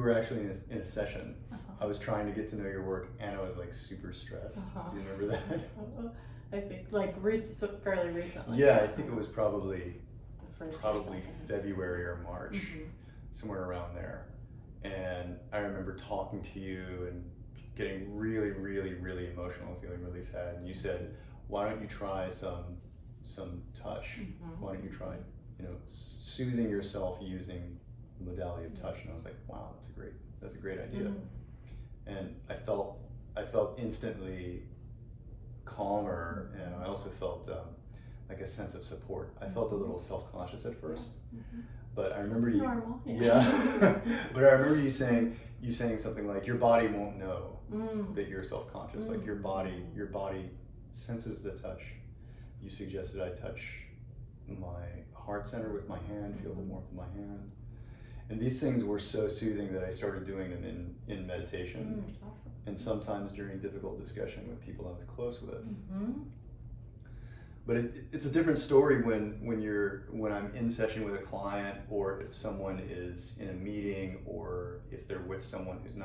We were actually in a session. I was trying to get to know your work, and I was like super stressed. Do you remember that? I think like fairly recently. Yeah, I think it was probably The first February or March, somewhere around there. And I remember talking to you and getting really, really, really emotional, feeling really sad. And you said, "Why don't you try some touch? Why don't you try, soothing yourself using the modality of touch?" And I was like, "Wow, that's a great idea." And I felt instantly calmer, and I also felt like a sense of support. I felt a little self-conscious at first, but I remember it's you. Normal. Yeah. But I remember you saying something like, "Your body won't know that you're self-conscious. Like your body senses the touch." You suggested I touch my heart center with my hand, feel the warmth of my hand. And these things were so soothing that I started doing them in meditation, Awesome. and sometimes during difficult discussion with people I was close with. But it's a different story when I'm in session with a client, or if someone is in a meeting, or if they're with someone who's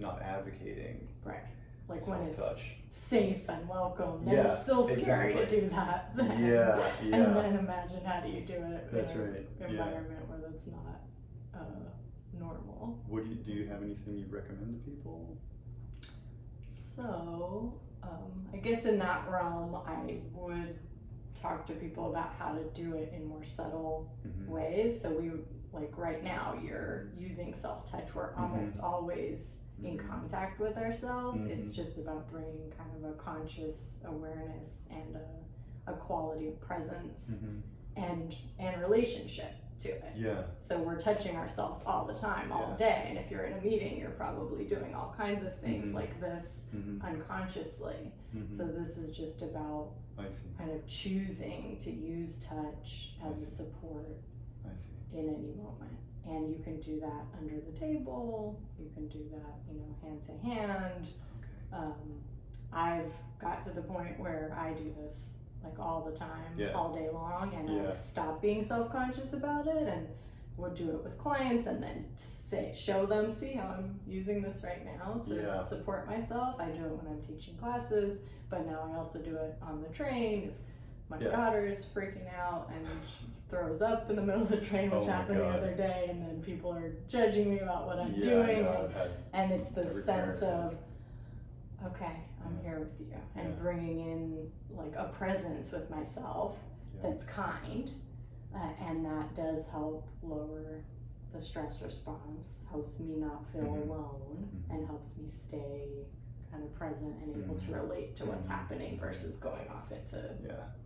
not advocating. Right. Like when it's touch. safe and welcome, then it's still scary to do that. Yeah. And then imagine how do you do it That's in right. an environment where that's not normal. What do you have anything you recommend to people? So, I guess in that realm, I would talk to people about how to do it in more subtle ways. So like right now, you're using self-touch. We're almost always in contact with ourselves. It's just about bringing kind of a conscious awareness and a quality of presence and relationship to it. Yeah. So we're touching ourselves all the time, all day. And if you're in a meeting, you're probably doing all kinds of things like this unconsciously. So this is just about kind of choosing to use touch as a support in any moment. And you can do that under the table. You can do that, hand to hand. I've got to the point where I do this like all the time, all day long, and I've stopped being self-conscious about it, and would do it with clients, and then show them, see how I'm using this right now to support myself. I do it when I'm teaching classes, but now I also do it on the train. If my daughter is freaking out and she throws up in the middle of the train, which happened the other day, and then people are judging me about what I'm doing, and it's this sense of, okay, I'm here with you, and bringing in like a presence with myself that's kind, and that does help lower the stress response, helps me not feel alone, and helps me stay kind of present and able to relate to what's happening versus going off into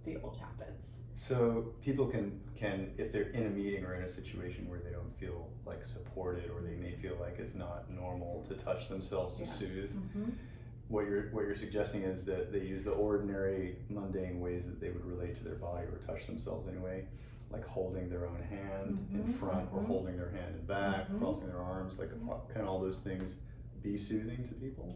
the old habits. So people can, if they're in a meeting or in a situation where they don't feel like supported, or they may feel like it's not normal to touch themselves to soothe, what you're suggesting is that they use the ordinary, mundane ways that they would relate to their body or touch themselves anyway, like holding their own hand in front, or holding their hand in back, crossing their arms, like kind of all those things be soothing to people?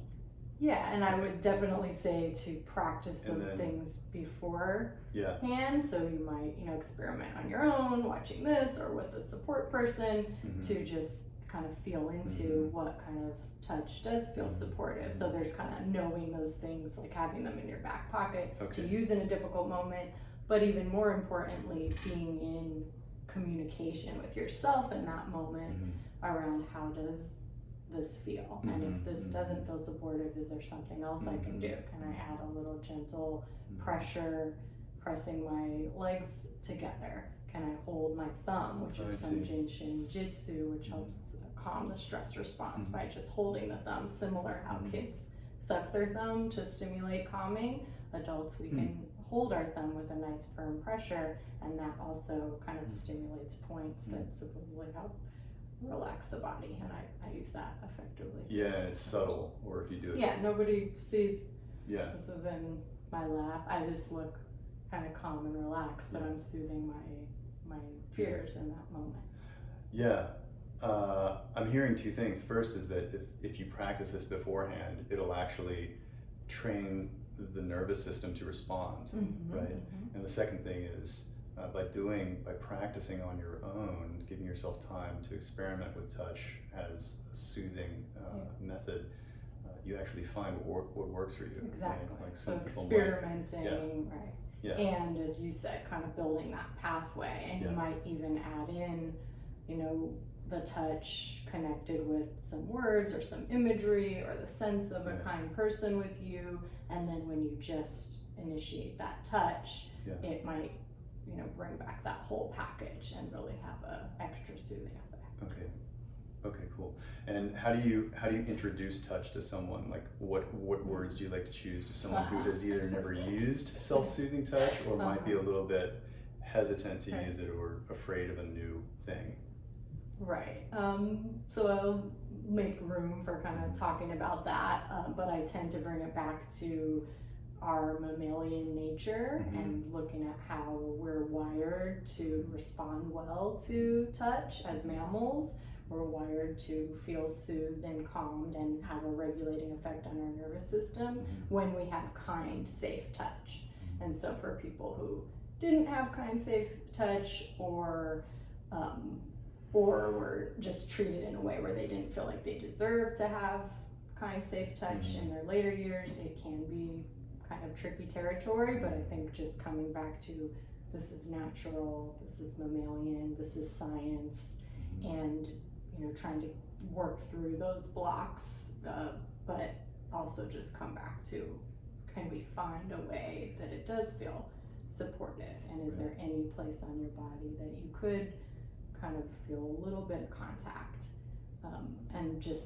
Yeah, and I would definitely say to practice those things beforehand. So you might, experiment on your own, watching this, or with a support person, to just kind of feel into what kind of touch does feel supportive. So there's kind of knowing those things, like having them in your back pocket to use in a difficult moment, but even more importantly, being in communication with yourself in that moment around how does this feel, and if this doesn't feel supportive, is there something else I can do? Can I add a little gentle pressure, pressing my legs together? Can I hold my thumb, which is from Jinshin Jitsu, which helps calm the stress response by just holding the thumb, similar how kids suck their thumb to stimulate calming. Adults, we can hold our thumb with a nice firm pressure, and that also kind of stimulates points that supposedly help relax the body, and I use that effectively too. Yeah, and it's subtle, or if you do it. Yeah, nobody sees this is in my lap. I just look kind of calm and relaxed, but I'm soothing my fears in that moment. Yeah, I'm hearing two things. First is that if you practice this beforehand, it'll actually train the nervous system to respond, right? And the second thing is by practicing on your own, giving yourself time to experiment with touch as a soothing method, you actually find what works for you. Exactly. Like so some people experimenting, right? Yeah. And as you said, kind of building that pathway, and you might even add in, you know, the touch connected with some words or some imagery or the sense of a kind person with you, and then when you just initiate that touch, it might, you know, bring back that whole package and really have a extra soothing effect. Okay, cool. And how do you introduce touch to someone? Like what words do you like to choose to someone who has either never used self-soothing touch or might be a little bit hesitant to use it or afraid of a new thing? Right. So I'll make room for kind of talking about that, but I tend to bring it back to our mammalian nature and looking at how we're wired to respond well to touch as mammals. We're wired to feel soothed and calmed and have a regulating effect on our nervous system when we have kind, safe touch. And so for people who didn't have kind, safe touch or were just treated in a way where they didn't feel like they deserved to have kind, safe touch in their later years, it can be kind of tricky territory, but I think just coming back to this is natural, this is mammalian, this is science, and you know, trying to work through those blocks, but also just come back to, can we find a way that it does feel supportive, and is there any place on your body that you could kind of feel a little bit of contact, and just